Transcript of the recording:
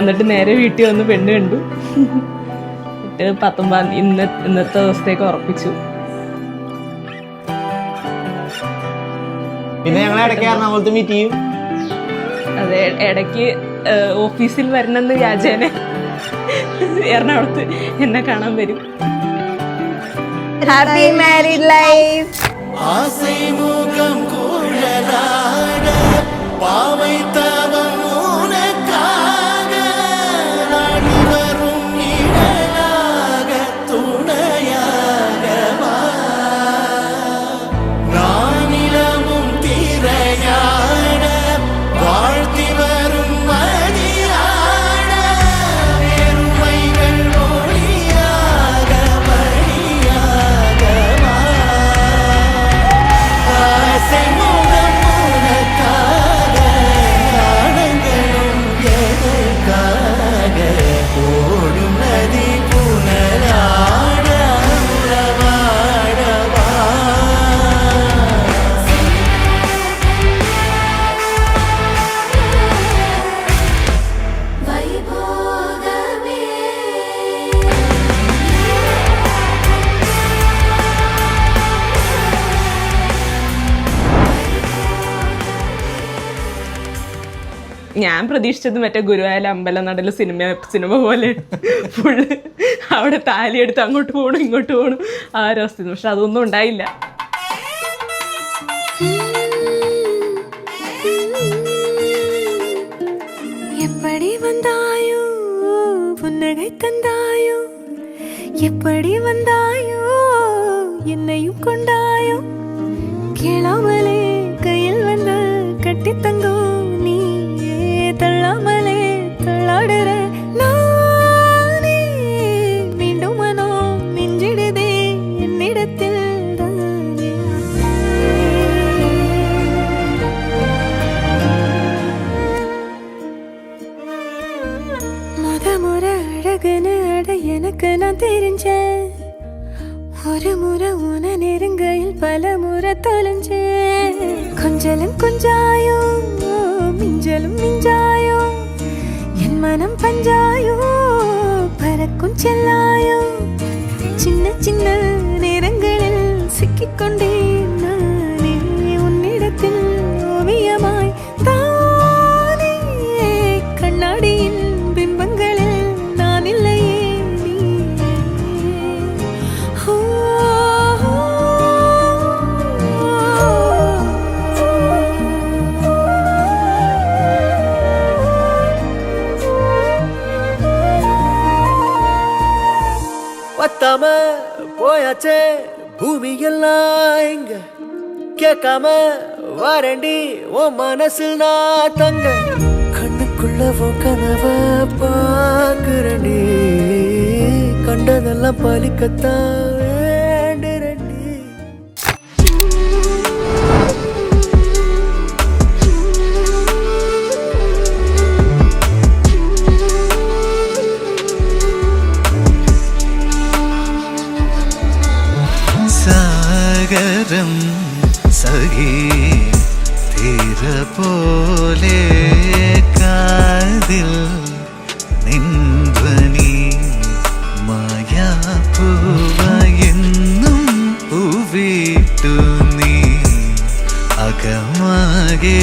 എന്നിട്ട് നേരെ വീട്ടിൽ വന്ന് പെണ്ണ് കണ്ടു. എന്നിട്ട് 19 ഇന്നത്തെ ദിവസത്തേക്ക് ഉറപ്പിച്ചു. പിന്നെ ഞങ്ങൾ ഇടയ്ക്ക് എറണാകുളത്ത് മീറ്റ് ചെയ്യും. അതെ, ഇടയ്ക്ക് ഓഫീസിൽ വരണമെന്ന് വ്യാജേന എറണാകുളത്ത് എന്നെ കാണാൻ വരും. Happy married life. ഞാൻ പ്രതീക്ഷിച്ചത് മറ്റേ ഗുരുവായൂർ അമ്പലനടയിൽ സിനിമ പോലെ ഫുള്ള് അവിടെ താലിയെടുത്ത് അങ്ങോട്ട് പോകണം ഇങ്ങോട്ട് പോകണം ആ ഒരു അവസ്ഥ. പക്ഷെ അതൊന്നും ഉണ്ടായില്ല. எப்படி வந்தாயோ புன்னகை தந்தாயோ, எப்படி வந்தாயோ என்னையும் கொண்டாயோ, கேளாமலே கையில் வந்து கட்டி தங்கோ, நீயே தள்ளாமலே தள்ளாடுற நானே, மீண்டும் மனோ மிஞ்சிடுதே என்னிடத்தில் தானே. முறை அழகுன்னு அட எனக்கு நான் தெரிஞ்சேன், ஒரு முறை உன நெருங்கையில் பல முறை தொலைஞ்சேன். கொஞ்சலும் கொஞ்சாயோ மிஞ்சலும் மிஞ்சாயோ, என் மனம் பஞ்சாயோ பறக்கும் செல்லாயோ, சின்ன சின்ன நேரங்களில் சிக்கிக்கொண்டேன் நானே உன்னிடத்தில் ஓவியமாய் தானே. கண்ணாடியின் பிம்பங்களில் நான் இல்லையே நீயே. பத்தாம போயாச்சே பூமி எல்லாம் இங்க, கேட்காம வாரண்டி உன் மனசில் நான் தங்க, கண்ணுக்குள்ள உன் கனவ பாக்குறண்டி, கண்டதெல்லாம் பலிக்கத்தான் வேண்டுறண்டி. സാഗരം സഖി തീര പോലെ കാതിൽ നിൻധ്വനി മായാപ്പൂവയെന്നും പൂവിട്ടു നീ അകമാകെ